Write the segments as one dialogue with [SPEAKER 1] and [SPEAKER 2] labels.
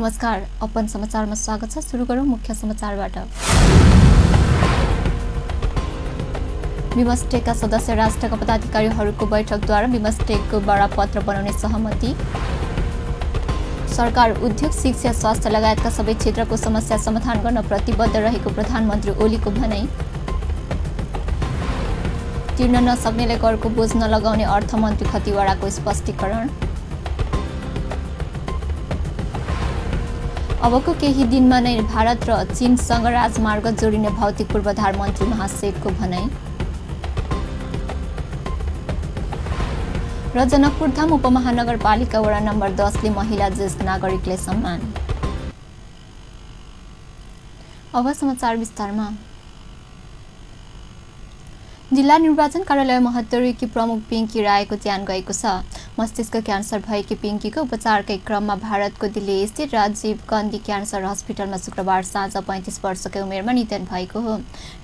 [SPEAKER 1] नमस्कार, अपन समाचारमा स्वागत छ। सुरु गरौँ मुख्य समाचारबाट। बिमस्टेकका सदस्य राष्ट्रका पदाधिकारीहरूको बैठकद्वारा बिमस्टेकको बडापत्र बनाउने सहमति। सरकार उद्योग, शिक्षा, स्वास्थ्य लगायतका सबै क्षेत्रको समस्या समाधान गर्न प्रतिबद्ध रहेको प्रधानमन्त्री ओलीको भनाई। तिर्न नसक्नेले करको बोझ नलगाउने अर्थमन्त्री खतिवडाको स्पष्टीकरण। अबको केही दिनमा नै भारत र चीनसँग राजमार्ग जोडिने भौतिक पूर्वाधार मन्त्री महासेठको भनाई। र जनकपुरधाम उपमहानगरपालिका वडा नम्बर 10 ले महिला ज्येष्ठ नागरिकलाई सम्मान। अब समाचार विस्तारमा। जिल्ला निर्वाचन कार्यालय महोत्तरीकी प्रमुख पिङ्की रायको ज्यान गएको छ। मस्तिष्क क्यान्सर भएकी पिङ्कीको उपचारकै क्रममा भारतको दिल्ली स्थित राजीव गान्धी क्यान्सर हस्पिटलमा शुक्रबार साँझ 35 वर्षकै उमेरमा निधन भएको हो।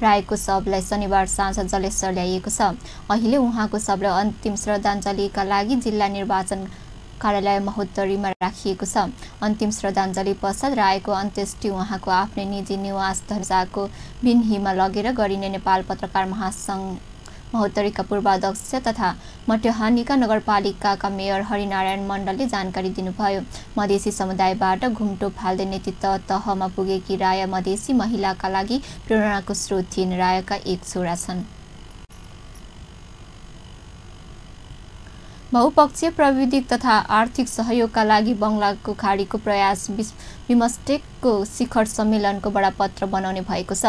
[SPEAKER 1] रायको शवलाई शनिबार साँझ जलेश्वर ल्याइएको छ। अहिले उहाँको शवलाई अन्तिम श्रद्धाञ्जलीका लागि जिल्ला निर्वाचन कार्यालय महोत्तरीमा राखिएको छ। अन्तिम श्रद्धाञ्जली पश्चात रायको अन्त्येष्टि उहाँको आफ्नै निजी निवास धनुषाको बिन्हीमा लगेर गरिने नेपाल पत्रकार महासङ्घ महोत्तरीका पूर्वाध्यक्ष तथा मट्यहानीका नगरपालिकाका मेयर हरिनारायण मण्डलले जानकारी दिनुभयो। मधेसी समुदायबाट घुम्टो फाल्दै नेतृत्व तहमा पुगेकी राय मधेसी महिलाका लागि प्रेरणाको स्रोत थिइन्। रायका एक छोरा छन्। बहुपक्षीय प्राविधिक तथा आर्थिक सहयोगका लागि बङ्गलाको खाडीको प्रयास बिमस्टेकको शिखर सम्मेलनको बडापत्र बनाउने भएको छ।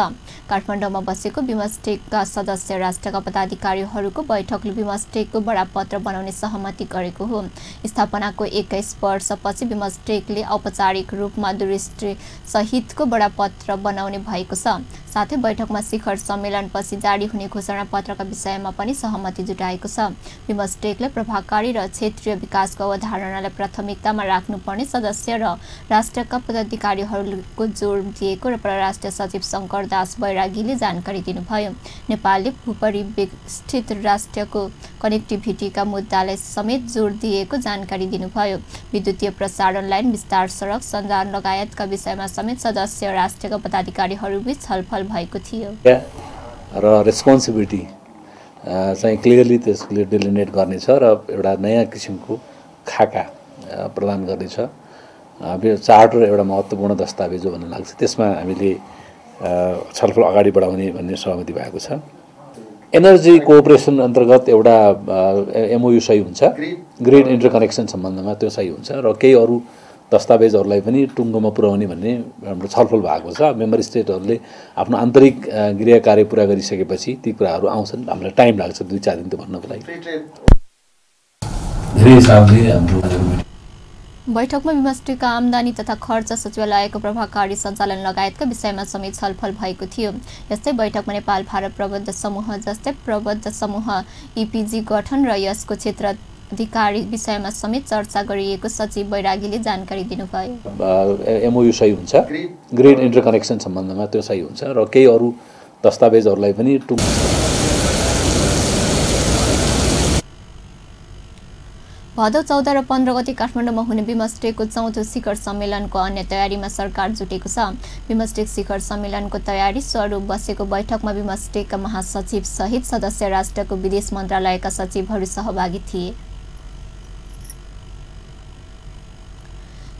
[SPEAKER 1] काठमाडौँमा बसेको बिमस्टेकका सदस्य राष्ट्रका पदाधिकारीहरूको बैठकले बिमस्टेकको बडापत्र बनाउने सहमति गरेको हो। स्थापनाको 21 वर्षपछि बिमस्टेकले औपचारिक रूपमा दूरदृष्टिसहितको बडापत्र बनाउने भएको छ। साथै बैठकमा शिखर सम्मेलनपछि जारी हुने घोषणापत्रका विषयमा पनि सहमति जुटाएको छ। बिमस्टेकले प्रभावकारी र क्षेत्रीय विकासको अवधारणालाई प्राथमिकतामा राख्नुपर्ने सदस्य र राष्ट्रका पदाधिकारीहरूको जोड दिएको र परराष्ट्र सचिव शङ्कर दास बैरागीले जानकारी दिनुभयो। नेपालले भूपरिवेष्टित राष्ट्रको कनेक्टिभिटीका मुद्दालाई समेत जोड दिएको जानकारी दिनुभयो। विद्युतीय प्रसारण लाइन विस्तार, सडक सञ्जाल लगायतका विषयमा समेत सदस्य राष्ट्रका पदाधिकारीहरूबीच छलफल भएको थियो।
[SPEAKER 2] र रेस्पोन्सिबिलिटी चाहिँ क्लियरली त्यसले डिलिनेट गर्नेछ र एउटा नयाँ किसिमको खाका प्रदान गर्नेछ। चार्टर एउटा महत्त्वपूर्ण दस्तावेज हो भन्ने लाग्छ। त्यसमा हामीले छलफल अगाडि बढाउने भन्ने सहमति भएको छ। एनर्जी कोअपरेसन अन्तर्गत एउटा एमओयू सही हुन्छ। ग्रिड इन्टरकनेक्सन सम्बन्धमा त्यो सही हुन्छ र केही अरू दस्तावेजहरूलाई पनि टुङ्गोमा पुर्याउने भन्ने हाम्रो छलफल भएको छ। मेम्बर स्टेटहरूले आफ्नो आन्तरिक गृह कार्य पुरा गरिसकेपछि ती कुराहरू आउँछन्। हामीलाई टाइम लाग्छ 2-4 दिन त भन्नको लागि। धेरै हिसाबले हाम्रो
[SPEAKER 1] बैठकमा बिमस्टेकका आम्दानी तथा खर्च सचिवालयको प्रभावकारी सञ्चालन लगायतका विषयमा समेत छलफल भएको थियो। यस्तै बैठकमा नेपाल भारत प्रबन्ध समूह जस्तै प्रबन्ध समूह इपिजी गठन र यसको क्षेत्राधिकारी विषयमा समेत चर्चा गरिएको सचिव बैरागीले जानकारी दिनुभयो।
[SPEAKER 2] एमओयू सही हुन्छ। ग्रिड इन्टरकनेक्सन सम्बन्धमा त्यो सही हुन्छ र केही अरू दस्तावेजहरूलाई पनि
[SPEAKER 1] भदौ 14 र 15 गते काठमाडौँमा हुने बिमस्टेकको 4औं शिखर सम्मेलनको अन्य तयारीमा सरकार जुटेको छ। बिमस्टेक शिखर सम्मेलनको तयारी स्वरूप बसेको बैठकमा बिमस्टेकका महासचिव सहित सदस्य राष्ट्रको विदेश मन्त्रालयका सचिवहरू सहभागी थिए।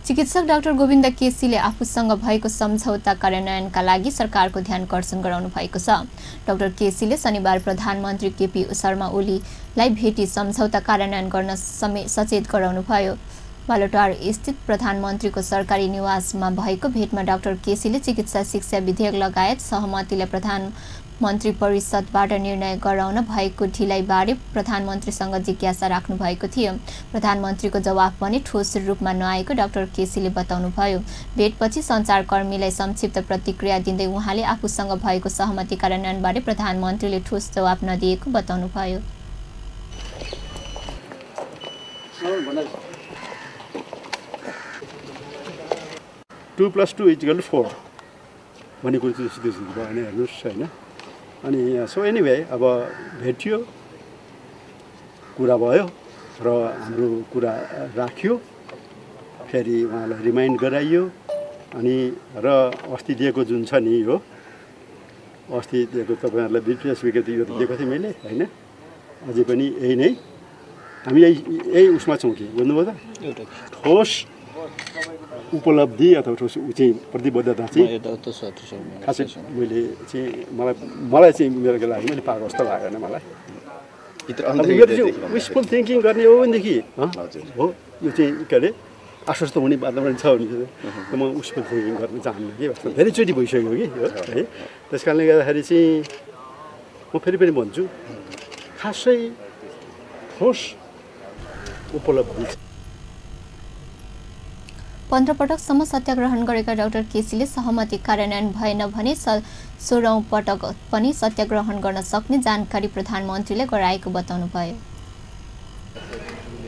[SPEAKER 1] चिकित्सक डाक्टर गोविन्द केसीले आफूसँग भएको सम्झौता कार्यान्वयनका लागि सरकारको ध्यानकर्षण गराउनु भएको छ। डाक्टर केसीले शनिबार प्रधानमन्त्री केपी शर्मा ओलीलाई भेटी सम्झौता कार्यान्वयन गर्न सचेत गराउनु भयो। बालुटार स्थित प्रधानमन्त्रीको सरकारी निवासमा भएको भेटमा डाक्टर केसीले चिकित्सा शिक्षा विधेयक लगायत सहमतिलाई प्रधानमन्त्री परिषदबाट निर्णय गराउन भएको ढिलाइबारे प्रधानमन्त्रीसँग जिज्ञासा राख्नु भएको थियो। प्रधानमन्त्रीको जवाफ पनि ठोस रूपमा नआएको डाक्टर केसीले बताउनुभयो। भेटपछि सञ्चारकर्मीलाई संक्षिप्त प्रतिक्रिया दिँदै उहाँले आफूसँग भएको सहमति कार्यान्वयनबारे प्रधानमन्त्रीले ठोस जवाफ नदिएको बताउनुभयो।
[SPEAKER 3] 2+2 = 4 भन्ने कुरो चाहिँ सिधै भयो भने हेर्नुहोस् होइन। अनि सो एनिवे अब भेटियो, कुरा भयो र हाम्रो कुरा राखियो, फेरि उहाँलाई रिमाइन्ड गराइयो अनि र अस्ति दिएको जुन छ नि यो अस्ति दिएको तपाईँहरूलाई विशेष स्वीकृति यो दिएको थिएँ मैले होइन अझै पनि यही नै हामी यही उसमा छौँ कि बुझ्नुभयो त ठोस उपलब्धि अथवा ठोस चाहिँ प्रतिबद्धता चाहिँ खासै मैले चाहिँ मलाई चाहिँ मेरो लागि मैले पाएको जस्तो लागेन मलाई विशफुल थिङ्किङ गर्ने हो भनेदेखि हो यो चाहिँ के अरे आश्वस्त हुने वातावरण छ भने म विशफुल थिङ्किङ गर्न चाहन्न कि वास्तवमा धेरैचोटि भइसक्यो कि है त्यस कारणले गर्दाखेरि चाहिँ म फेरि पनि भन्छु खासै ठोस उपलब्धि
[SPEAKER 1] 15 पटकसम्म सत्याग्रहण गरेका डाक्टर केसीले सहमति कार्यान्वयन भएन भने 16औं पटक पनि सत्याग्रहण गर्न सक्ने जानकारी प्रधानमन्त्रीले गराएको बताउनुभयो।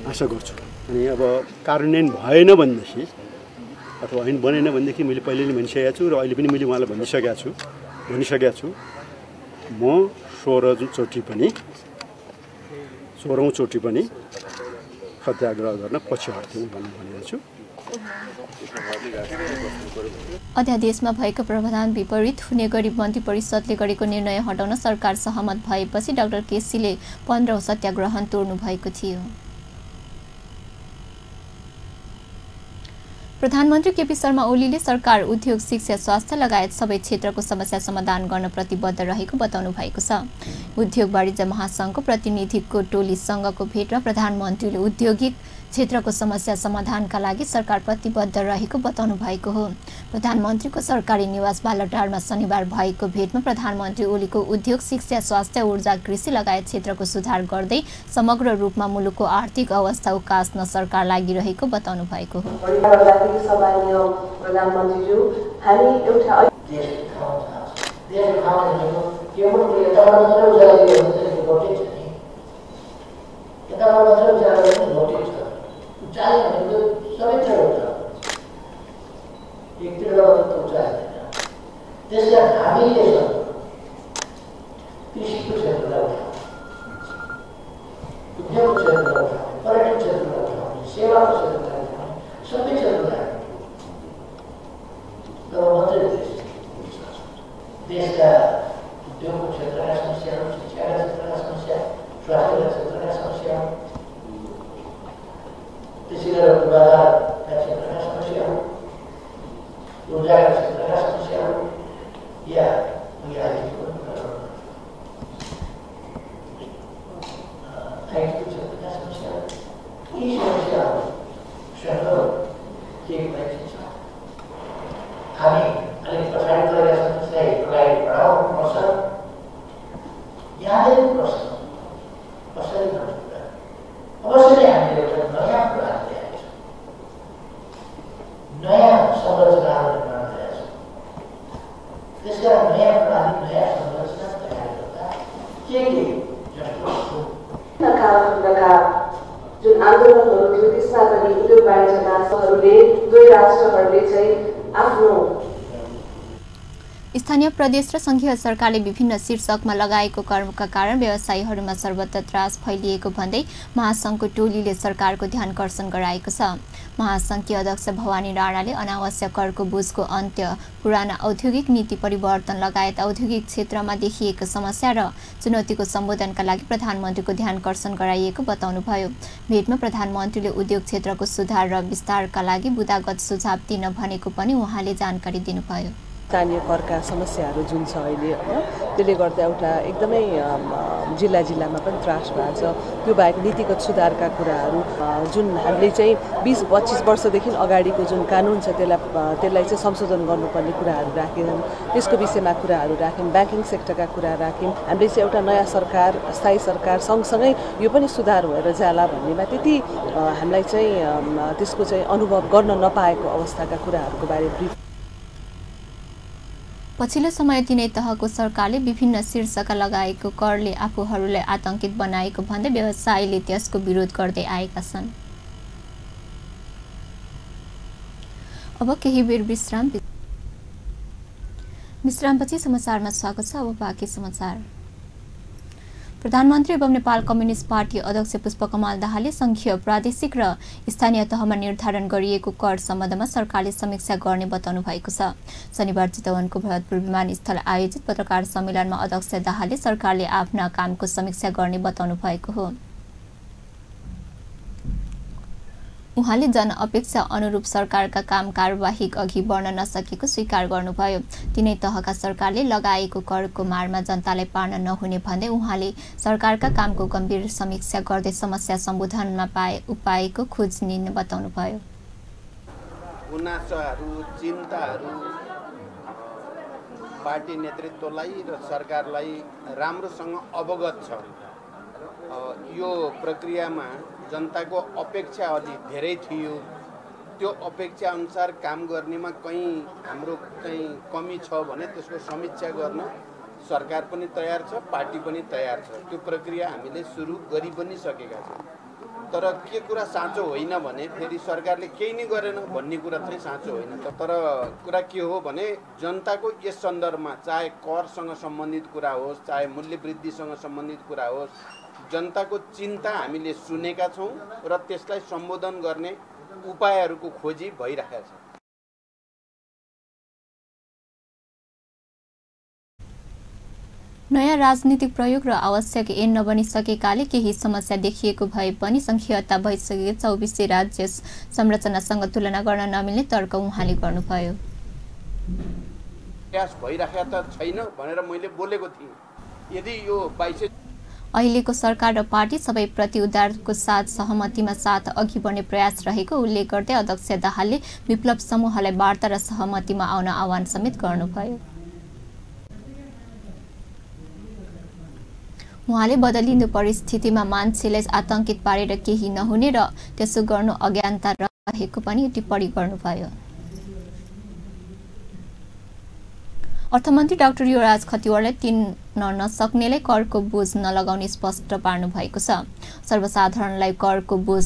[SPEAKER 3] आशा गर्छु अनि अब कार्यान्वयन भएन भनेदेखि अथवा ऐन बनेन भनेदेखि मैले पहिले नै भनिसकेको छु र अहिले पनि मैले उहाँलाई भनिसकेको छु म 16औं चोटि पनि सत्याग्रह गर्न पछि हट्दिनँ भन्ने भनेको छु।
[SPEAKER 1] अध्यादेशमा भएको प्रावधान विपरीत हुने गरी मन्त्री परिषदले गरेको निर्णय हटाउन सरकार सहमत भएपछि डाक्टर केसीले 15औं सत्याग्रहण तोड्नु भएको थियो। प्रधानमन्त्री केपी शर्मा ओलीले सरकार उद्योग शिक्षा स्वास्थ्य लगायत सबै क्षेत्रको समस्या समाधान गर्न प्रतिबद्ध रहेको बताउनु भएको छ। उद्योग वाणिज्य महासंघको प्रतिनिधिको टोलीसँगको भेटमा प्रधानमन्त्रीले औद्योगिक क्षेत्रको समस्या समाधानका लागि सरकार प्रतिबद्ध रहेको बताउनु भएको हो। प्रधानमन्त्रीको सरकारी निवास बालटारमा शनिबार भएको भेटमा प्रधानमन्त्री ओलीको उद्योग शिक्षा स्वास्थ्य ऊर्जा कृषि लगायत क्षेत्रको सुधार गर्दै समग्र रूपमा मुलुकको आर्थिक अवस्था उकास्न सरकार लागिरहेको बताउनु भएको हो।
[SPEAKER 4] त्यसका हामीले कृषिको क्षेत्रलाई उठाउने, उद्योग क्षेत्रलाई उठाउने, पर्यटन क्षेत्रलाई उठाउने, सेवाको क्षेत्रलाई उठाउने, सबै क्षेत्रलाई तब मात्रै देशका उद्योगको क्षेत्रका समस्याहरू, शिक्षाका क्षेत्रका समस्या, स्वास्थ्यका क्षेत्रका समस्या, त्यसै गरेर पूर्वाधारका क्षेत्रका समस्याहरू, ऊर्जाका क्षेत्रका समस्याहरू या आइटीको क्षेत्रका समस्याहरू यी समस्याहरूसँग के भएको छ हामी अलिक पछाडि गएर समस्यालाई अगाडि बढाउनु पर्छ। यादै प्रश्न कसरी गर्नु अवश्य नै हामीले एउटा नयाँ कुरा ल्याएको छ, नयाँ संरचनाहरू निर्माण गरेका छौँ। त्यसका नयाँ प्रणाली नयाँ संरचना तयार गर्दा के जस्तो जुन आन्दोलनहरू थियो त्यसमा पनि उद्योग वाणिज्यका सहरहरूले दुवै राष्ट्रहरूले चाहिँ आफ्नो
[SPEAKER 1] स्थानीय प्रदेश र संघीय सरकारले विभिन्न शीर्षकमा लगाएको कर्मका कारण व्यवसायीहरूमा सर्वत्र त्रास फैलिएको भन्दै महासंघको टोलीले सरकारको ध्यानकर्षण गराएको छ। महासंघकी अध्यक्ष भवानी राणाले अनावश्यक करको बोझको अन्त्य, पुराना औद्योगिक नीति परिवर्तन लगायत औद्योगिक क्षेत्रमा देखिएको समस्या र चुनौतीको सम्बोधनका लागि प्रधानमन्त्रीको ध्यानकर्षण गराइएको बताउनुभयो। भेटमा प्रधानमन्त्रीले उद्योग क्षेत्रको सुधार र विस्तारका लागि बुदागत सुझाव दिन भनेको पनि उहाँले जानकारी दिनुभयो।
[SPEAKER 5] स्थानीय करका समस्याहरू जुन छ अहिले होइन त्यसले गर्दा एउटा एकदमै जिल्लामा पनि त्रास भएको छ। त्यो बाहेक नीतिगत सुधारका कुराहरू जुन हामीले चाहिँ 20-25 वर्षदेखि अगाडिको जुन कानुन छ त्यसलाई चाहिँ संशोधन गर्नुपर्ने कुराहरू राख्यौँ, त्यसको विषयमा कुराहरू राख्यौँ, ब्याङ्किङ सेक्टरका कुरा राख्यौँ। हामीले चाहिँ एउटा नयाँ सरकार, स्थायी सरकार सँगसँगै यो पनि सुधार भएर जाला भन्नेमा त्यति हामीलाई चाहिँ त्यसको चाहिँ अनुभव गर्न नपाएको अवस्थाका कुराहरूको बारे ब्रिफ।
[SPEAKER 1] पछिल्लो समय तिनै तहको सरकारले विभिन्न शीर्षक लगाएको करले आफूहरूलाई आतंकित बनाएको भन्दै व्यवसायीले त्यसको विरोध गर्दै आएका छन्। अब केही बेर विश्रामपछि समाचारमा स्वागत छ। अब बाँकी समाचार। प्रधानमन्त्री एवं नेपाल कम्युनिस्ट पार्टी अध्यक्ष पुष्पकमल दाहालले संघीय प्रादेशिक र स्थानीय तहमा निर्धारण गरिएको कर सम्बन्धमा सरकारले समीक्षा गर्ने बताउनु भएको छ। शनिबार चितवनको भरतपुर विमानस्थल आयोजित पत्रकार सम्मेलनमा अध्यक्ष दाहालले सरकारले आफ्ना कामको समीक्षा गर्ने बताउनु भएको हो। उहाँले जनअपेक्षा अनुरूप सरकारका काम कारबाही अघि बढ्न नसकेको स्वीकार गर्नुभयो। तीनै तहका सरकारले लगाएको करको मारमा जनतालाई पार्न नहुने भन्दै उहाँले सरकारका कामको गम्भीर समीक्षा गर्दै समस्या सम्बोधनमा उपायको खोज लिने बताउनुभयो।
[SPEAKER 6] गुनासोहरू, चिन्ताहरू पार्टी नेतृत्वलाई र सरकारलाई राम्रोसँग अवगत छ। यो प्रक्रियामा जनताको अपेक्षा अलि धेरै थियो। त्यो अपेक्षा अनुसार काम गर्नेमा कहीँ हाम्रो चाहिँ कमी छ भने त्यसको समीक्षा गर्न सरकार पनि तयार छ, पार्टी पनि तयार छ। त्यो प्रक्रिया हामीले सुरु गरि पनि सकेका छौँ। तर के कुरा साँचो होइन भने फेरि सरकारले केही नै गरेन भन्ने कुरा चाहिँ साँचो होइन। तर कुरा के हो भने जनताको यस सन्दर्भमा चाहे करसँग सम्बन्धित कुरा होस्, चाहे मूल्य वृद्धिसँग सम्बन्धित कुरा होस्, जनताको चिन्ता हामीले सुनेका छौँ र त्यसलाई सम्बोधन गर्ने उपायहरूको खोजी भइरहेको छ।
[SPEAKER 1] नयाँ राजनीतिक प्रयोग र आवश्यक ऐन नबनिसकेकाले केही समस्या देखिएको भए पनि संघीयता भइसकेको 24 राज्य संरचनासँग तुलना गर्न नमिल्ने तर्क उहाँले गर्नुभयो।
[SPEAKER 6] प्रयास भइरहेको त छैन भनेर मैले बोलेको थिएँ। यदि यो 22
[SPEAKER 1] अहिलेको सरकार र पार्टी सबैप्रति उदारको साथ सहमतिमा साथ अघि बढ्ने प्रयास रहेको उल्लेख गर्दै अध्यक्ष दाहालले विप्लव समूहलाई वार्ता र सहमतिमा आउन आह्वान समेत गर्नुभयो। उहाँले बदलिँदो परिस्थितिमा मान्छेलाई आतंकित पारेर केही नहुने र त्यसो गर्नु अज्ञानता रहेको पनि टिप्पणी गर्नुभयो। अर्थमन्त्री डाक्टर युवराज खतिवड़ाले तिर्न नसक्नेलाई करको बोझ नलगाउने स्पष्ट पार्नु भएको छ। सर्वसाधारणलाई करको बोझ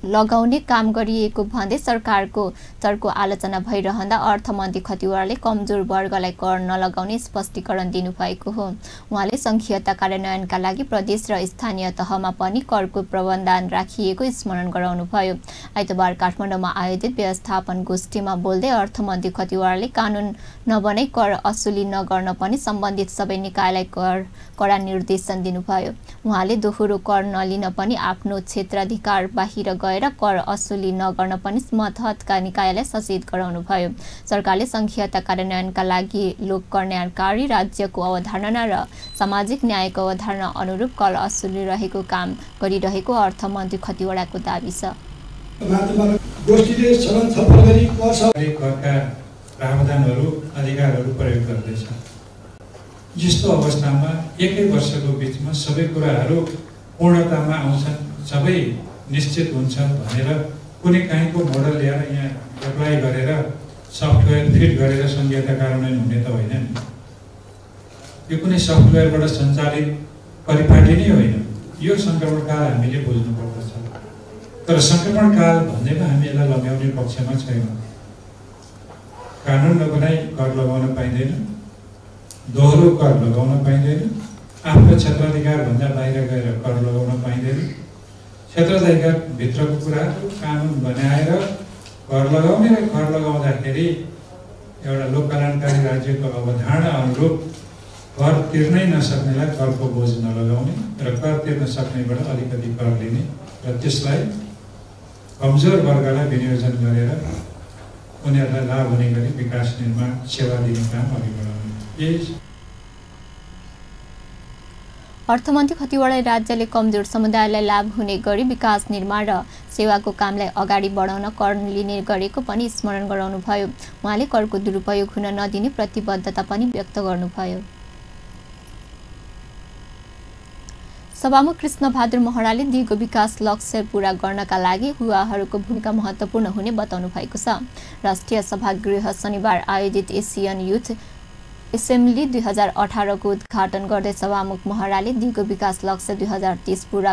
[SPEAKER 1] लगाउने काम गरिएको भन्दै सरकारको तर्कको आलोचना भइरहँदा अर्थमन्त्री खतिवड़ाले कमजोर वर्गलाई कर नलगाउने स्पष्टीकरण दिनुभएको हो। उहाँले संघीयता कार्यान्वयनका लागि प्रदेश र स्थानीय तहमा पनि करको प्रावधान राखिएको स्मरण गराउनुभयो। आइतबार काठमाडौँमा आयोजित व्यवस्थापन गोष्ठीमा बोल्दै अर्थमन्त्री खतिवड़ाले कानुन नबनाई कर असुली नगर्न पनि सम्बन्धित सबै निकायलाई कडा निर्देशन दिनुभयो। उहाँले दोहोरो कर नलिन पनि आफ्नो क्षेत्राधिकार बाहिर गएर कर असुली नगर्न पनि मतहतका निकायलाई सचेत गराउनुभयो। सरकारले संघीयता कार्यान्वयनका लागि लोक कल्याणकारी राज्यको अवधारणा र सामाजिक न्यायको अवधारणा अनुरूप कर असुली रहेको काम गरिरहेको अर्थमन्त्री खतिवड़ाको दाबी छ।
[SPEAKER 7] प्रावधानहरू अधिकारहरू प्रयोग गर्दैछ। यस्तो अवस्थामा एकै वर्षको बिचमा सबै कुराहरू पूर्णतामा आउँछन्, सबै निश्चित हुन्छ भनेर कुनै काहीँको मोडल ल्याएर यहाँ एप्लाई गरेर सफ्टवेयर फिट गरेर संघीयता कार्यान्वयन हुने त होइन नि। यो कुनै सफ्टवेयरबाट सञ्चालित परिपाटी नै होइन। यो सङ्क्रमणकाल हामीले बुझ्नुपर्दछ। तर सङ्क्रमणकाल भन्दैमा हामी यसलाई लगाउने पक्षमा छैनौँ। कानुन नबनाई कर लगाउन पाइँदैन, दोहोरो कर लगाउन पाइँदैन, आफ्नो क्षेत्राधिकार भन्दा बाहिर गएर कर लगाउन पाइँदैन। क्षेत्राधिकार भित्रको कुराहरू कानुन बनाएर कर लगाउने र कर लगाउँदाखेरि एउटा लोक कल्याणकारी राज्यको अवधारणा अनुरूप कर तिर्नै नसक्नेलाई करको बोझ नलगाउने र कर तिर्न सक्नेबाट अलिकति कर लिने र त्यसलाई कमजोर वर्गलाई विनियोजन गरेर उनीहरूलाई लाभ हुने गरी विकास निर्माण सेवा दिने काम अघि बढाउने।
[SPEAKER 1] अर्थमन्त्री खतिवड़ाले राज्यले कमजोर समुदायलाई लाभ हुने गरी विकास निर्माण र सेवाको कामलाई अगाडि बढाउन कर लिने गरेको पनि स्मरण गराउनुभयो। उहाँले करको दुरुपयोग हुन नदिने प्रतिबद्धता पनि व्यक्त गर्नुभयो। सभामुख कृष्णबहादुर महराले दिएको विकास लक्ष्य पूरा गर्नका लागि युवाहरूको भूमिका महत्त्वपूर्ण हुने बताउनु भएको छ। राष्ट्रिय सभागृह शनिबार आयोजित एसेम्ब्ली 2018 को उद्घाटन गर्दै सभामुख महराले दिगो विकास लक्ष्य 2030 पूरा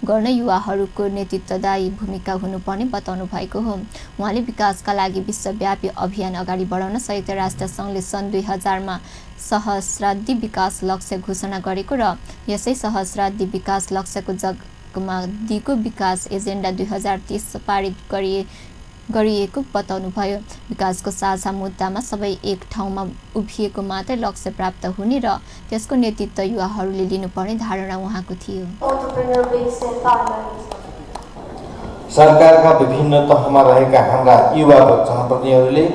[SPEAKER 1] गर्न युवाहरूको नेतृत्वदायी भूमिका हुनुपर्ने बताउनु भएको हो। उहाँले विकासका लागि विश्वव्यापी अभियान अगाडि बढाउन संयुक्त राष्ट्र सङ्घले सन् 2000 मा सहस्राब्दी विकास लक्ष्य घोषणा गरेको र यसै सहस्राब्दी विकास लक्ष्यको जगमा दिगो विकास एजेन्डा 2030 पारित गरिएको बताउनुभयो। विकासको साझा मुद्दामा सबै एक ठाउँमा उभिएको मात्रै लक्ष्य प्राप्त हुने र त्यसको नेतृत्व युवाहरूले लिनुपर्ने धारणा उहाँको थियो।
[SPEAKER 8] सरकारका विभिन्न तहमा रहेका हाम्रा युवा जनप्रतिनिधिहरूले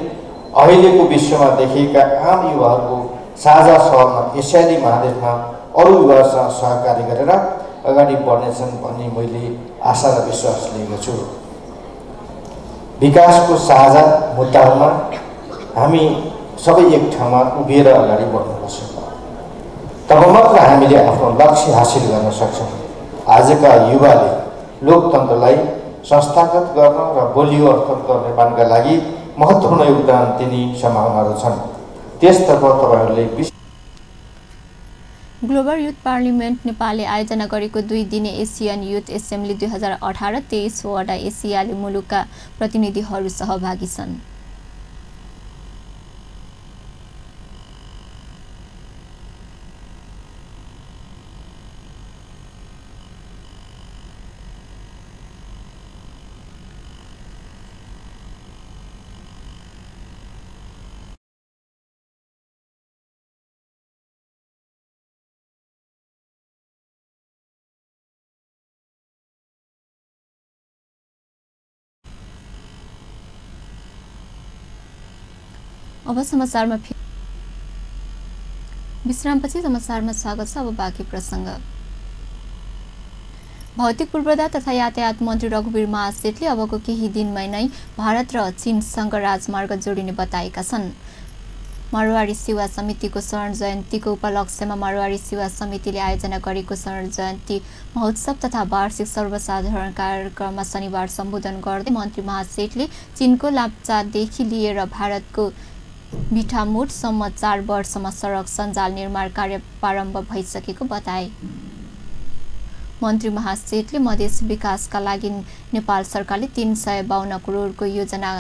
[SPEAKER 8] अहिलेको विश्वमा देखिएका आम युवाहरूको साझा सहरमा एसियाली महादेशमा अरू युवाहरूसँग सहकारी गरेर अगाडि बढ्नेछन् भन्ने मैले आशा र विश्वास लिएको छु। विकासको साझा मुद्दाहरूमा हामी सबै एक ठाउँमा उभिएर अगाडि बढ्नुपर्छ। तब मात्र हामीले आफ्नो लक्ष्य हासिल गर्न सक्छौँ। आजका युवाले लोकतन्त्रलाई संस्थागत गर्न र बलियो अर्थतन्त्र निर्माणका लागि महत्त्वपूर्ण योगदान दिने सम्भावनाहरू छन्। त्यसतर्फ तपाईँहरूले
[SPEAKER 1] ग्लोबल युथ पार्लिमेन्ट नेपालले आयोजना गरेको 2 दिने एसियन युथ एसेम्ब्ली 2018 23 वटा एसियाली मुलुकका प्रतिनिधिहरू सहभागी छन्। अब समाचारमा विश्रामपछि समाचारमा स्वागत छ। अब बाँकी प्रसङ्ग। भौतिक पूर्वाधार तथा यातायात मन्त्री रघुवीर महासेठले अबको केही दिनमै नै भारत र चीनसँग राजमार्ग जोडिने बताएका छन्। मारवाडी सेवा समितिको स्वर्ण जयन्तीको उपलक्ष्यमा मारवाडी सेवा समितिले आयोजना गरेको स्वर्ण जयन्ती महोत्सव तथा वार्षिक सर्वसाधारण कार्यक्रममा शनिबार सम्बोधन गर्दै मन्त्री महासेठले चीनको लाप्चादेखि लिएर भारतको भिठामोटसम्म 4 वर्षमा सडक सञ्जाल निर्माण कार्य प्रारम्भ भइसकेको बताए। मन्त्री महासेठले मधेस विकासका लागि नेपाल सरकारले 352 करोडको योजना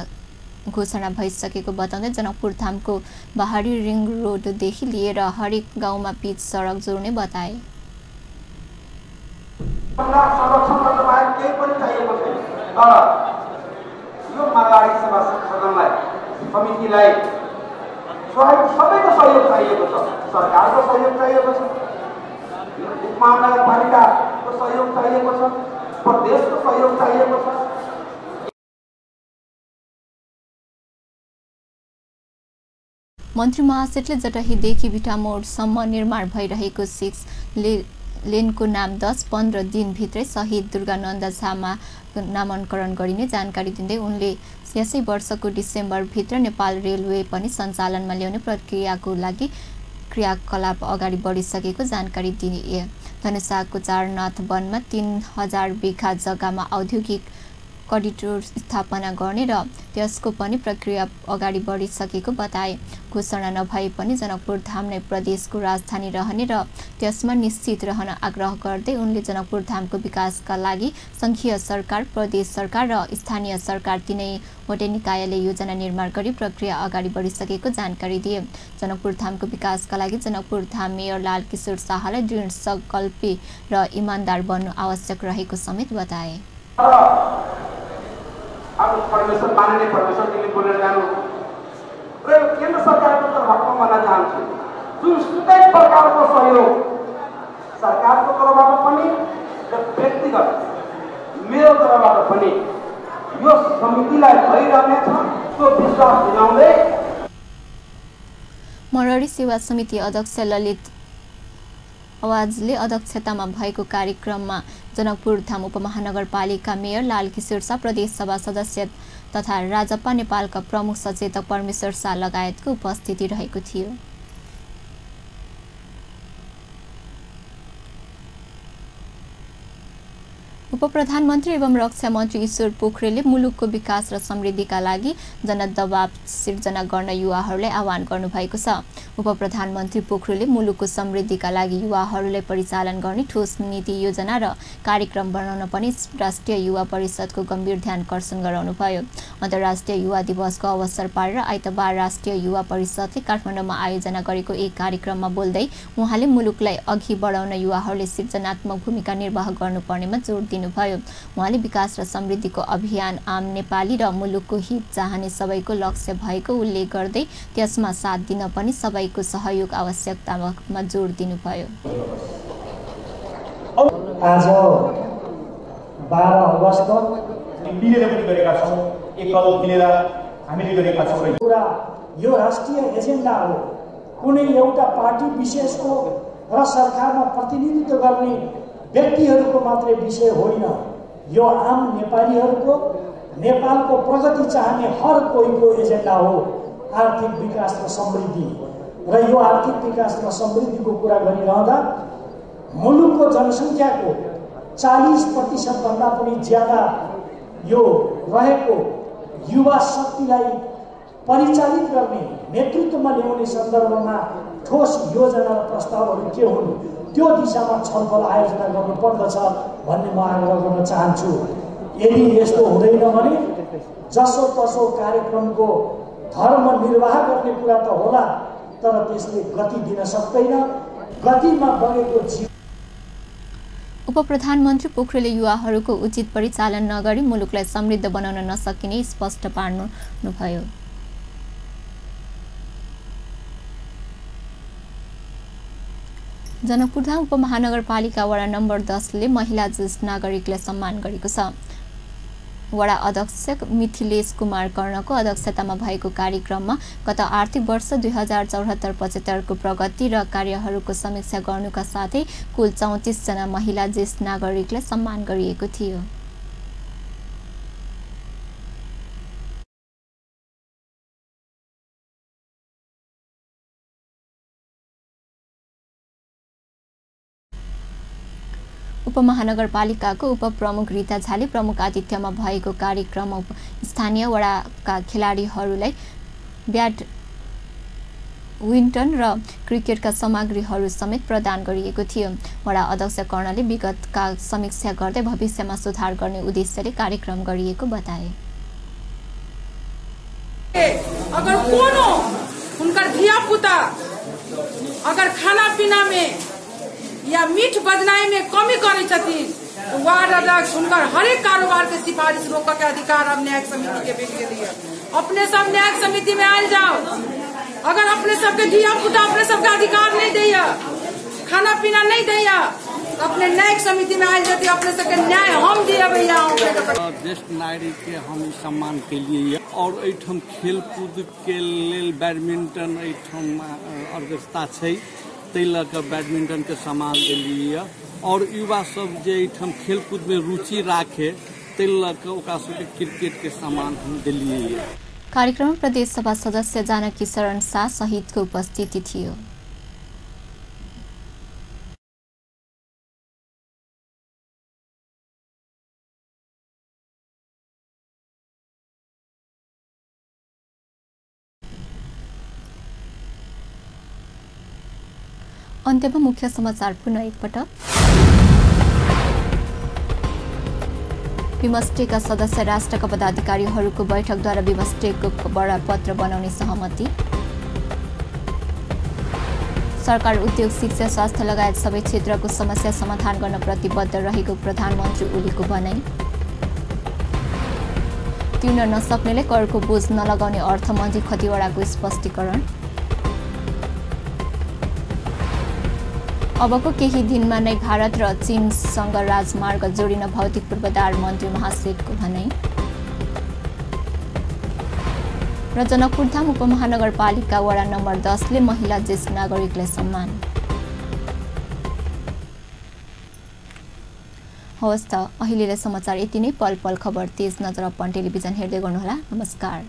[SPEAKER 1] घोषणा भइसकेको बताउँदै जनकपुरधामको बाहरी रिङ रोडदेखि लिएर हरेक गाउँमा पिच सडक जोड्ने बताए।
[SPEAKER 9] सबैको सहयोग चाहिएको छ। सरकारको सहयोग चाहिएको छ, महानगरपालिकाको सहयोग चाहिएको छ, प्रदेशको सहयोग चाहिएको छ।
[SPEAKER 1] मन्त्री महासेठले जटहीदेखि भिठामोडसम्म निर्माण भइरहेको 6 लेनको नाम 10-15 दिनभित्रै शहीद दुर्गानन्द झामा नामाङ्करण गरिने जानकारी दिँदै उनले यसै वर्षको डिसेम्बरभित्र नेपाल रेलवे पनि सञ्चालनमा ल्याउने प्रक्रियाको लागि क्रियाकलाप अगाडि बढिसकेको जानकारी दिए। धनुषाको चारनाथ वनमा 3000 बिघा जग्गामा औद्योगिक करिडोर स्थापना गर्ने र त्यसको पनि प्रक्रिया अगाडि बढिसकेको बताए। घोषणा नभए पनि जनकपुरधाम नै प्रदेशको राजधानी रहने र त्यसमा निश्चित रहन आग्रह गर्दै उनले जनकपुरधामको विकासका लागि सङ्घीय सरकार, प्रदेश सरकार र स्थानीय सरकार तीनैवटै निकायले योजना निर्माण गरी प्रक्रिया अगाडि बढिसकेको जानकारी दिए। जनकपुरधामको विकासका लागि जनकपुरधाम मेयर लालकिशोर शाहलाई दृढ संकल्पी र इमान्दार बन्नु आवश्यक रहेको समेत बताए।
[SPEAKER 9] अब परमेश्वर मानिने परमेश्वर तिमीले बोलेर जानु र केन्द्र सरकारको तर्फबाट भन्न चाहन्छु, जुनसुकै प्रकारको सहयोग सरकारको तर्फबाट पनि र व्यक्तिगत मेरो तर्फबाट पनि यो समितिलाई भइरहनेछ त्यो विश्वास दिलाउँदै
[SPEAKER 1] मारवाडी सेवा समिति अध्यक्ष ललित आवाजले अध्यक्षतामा भएको कार्यक्रममा जनकपुरधाम उपमहानगरपालिका मेयर लालकिशोर शाह, प्रदेश सभा सदस्य तथा राजपा नेपालका प्रमुख सचेतक परमेश्वर शाह लगायतको उपस्थिति रहेको थियो। उपप्रधानमन्त्री एवं रक्षा मन्त्री ईश्वर पोखरेलले मुलुकको विकास र समृद्धिका लागि जनदबाव सिर्जना गर्न युवाहरूलाई आह्वान गर्नुभएको छ। उपप्रधानमन्त्री पोखरेलले मुलुकको समृद्धिका लागि युवाहरूलाई परिचालन गर्ने ठोस नीति योजना र कार्यक्रम बनाउन पनि राष्ट्रिय युवा परिषदको गम्भीर ध्यानकर्षण गराउनुभयो। अन्तर्राष्ट्रिय युवा दिवसको अवसर पारेर आइतबार राष्ट्रिय युवा परिषदले काठमाडौँमा आयोजना गरेको एक कार्यक्रममा बोल्दै उहाँले मुलुकलाई अघि बढाउन युवाहरूले सृजनात्मक भूमिका निर्वाह गर्नुपर्नेमा जोड दिनुभयो। उहाँले विकास र समृद्धिको अभियान आम नेपाली र मुलुकको हित चाहने सबैको लक्ष्य भएको उल्लेख गर्दै त्यसमा साथ दिन पनि सबैको सहयोग आवश्यकतामा जोड दिनुभयो।
[SPEAKER 10] आज 12 अगस्त मिलेर पनि गरेका छौँ, एकल मिलेर हामीले गरेका छौँ। पुरा यो राष्ट्रिय एजेन्डा हो, कुनै एउटा पार्टी विशेषको र सरकारमा प्रतिनिधित्व गर्ने व्यक्तिहरूको मात्रै विषय होइन। यो आम नेपालीहरूको, नेपालको प्रगति चाहने हर कोहीको एजेन्डा हो। आर्थिक विकास र समृद्धि र यो आर्थिक विकास र समृद्धिको कुरा गरिरहँदा मुलुकको जनसङ्ख्याको 40% भन्दा पनि ज्यादा यो रहेको युवा शक्तिलाई परिचालित गर्ने, नेतृत्वमा ल्याउने सन्दर्भमा ठोस योजना र प्रस्तावहरू के हुन् त्यो दिशामा छलफल आयोजना गर्नुपर्दछ भन्ने म आग्रह गर्न चाहन्छु। यदि यस्तो हुँदैन भने जसोतसो कार्यक्रमको धर्म निर्वाह गर्ने कुरा त होला, तर त्यसले गति दिन सक्दैन। गतिमा बगेको जीवन।
[SPEAKER 1] उपप्रधानमन्त्री पोखरेलले युवाहरूको उचित परिचालन नगरी मुलुकलाई समृद्ध बनाउन नसकिने स्पष्ट पार्नुभयो। जनकपुरधाम उपमहानगरपालिका वडा नम्बर 10 ले महिला ज्येष्ठ नागरिकलाई सम्मान गरेको छ। वडा अध्यक्ष मिथिलेश कुमार कर्णको अध्यक्षतामा भएको कार्यक्रममा गत आर्थिक वर्ष 2074-75 को प्रगति र कार्यहरूको समीक्षा गर्नुका साथै कुल 34 जना महिला ज्येष्ठ नागरिकलाई सम्मान गरिएको थियो। उपमहानगरपालिकाको उपप्रमुख रीता झाले प्रमुख आतिथ्यमा भएको कार्यक्रममा स्थानीय वडाका खेलाडीहरूलाई ब्याडमिन्टन र क्रिकेटका सामग्रीहरू समेत प्रदान गरिएको थियो। वडा अध्यक्ष कर्णले विगतका समीक्षा गर्दै भविष्यमा सुधार गर्ने उद्देश्यले कार्यक्रम गरिएको बताए।
[SPEAKER 11] अगर कोनो उनकर धिया पुता अगर खाना पीना में या मीठ बदनाई में कमी करे छथिन तो वार्ड अध्यक्ष उनकर हरेक कारोबार के सिफारिश रोक के अधिकार अब न्यायिक समिति के भेज के लिए अपने सब न्यायिक समिति में आयल जाओ। अगर अपने सबके धिया पुता अपने सबके अधिकार नहीं दैया, खाना पीना नहीं दैया, अपने न्यायिक समिति में आयल जाती, अपने सबके न्याय हम दिए भैया।
[SPEAKER 12] ज्येष्ठ नागरिक के हम सम्मान के लिए और एठम खेल कूद के लेल बैडमिंटन एठम अध्यक्षता छै, ताहि लऽ कऽ बैडमिंटन के सम्मान देलियै और युवा सब जे एठम खेल कूद में रुचि राखे ताहि लऽ कऽ ओकरा सबके क्रिकेट के सम्मान हम देलियै।
[SPEAKER 1] कार्यक्रम में प्रदेश सभा सदस्य जानकी शरण शाह सहितको उपस्थिति थियो। अन्त्यमा मुख्य समाचार पुनः एकपटक। बिमस्टेकका सदस्य राष्ट्रका पदाधिकारीहरूको बैठकद्वारा बिमस्टेकको बडापत्र बनाउने सहमति। सरकार उद्योग, शिक्षा, स्वास्थ्य लगायत सबै क्षेत्रको समस्या समाधान गर्न प्रतिबद्ध रहेको प्रधानमन्त्री ओलीको भनाई। तिर्न नसक्नेले करको बोझ नलगाउने अर्थमन्त्री खतिवडाको स्पष्टीकरण। अबको केही दिनमा नै भारत र चीनसँग राजमार्ग जोडिन भौतिक पूर्वाधार मन्त्री महासेठको भनाई। र जनकपुरधाम उपमहानगरपालिका वडा नम्बर 10 ले महिला ज्येष्ठ नागरिकलाई सम्मान। हवस् त अहिलेलाई समाचार यति नै। पल पल खबर तेज नजर अपन टेलिभिजन हेर्दै गर्नुहोला। नमस्कार।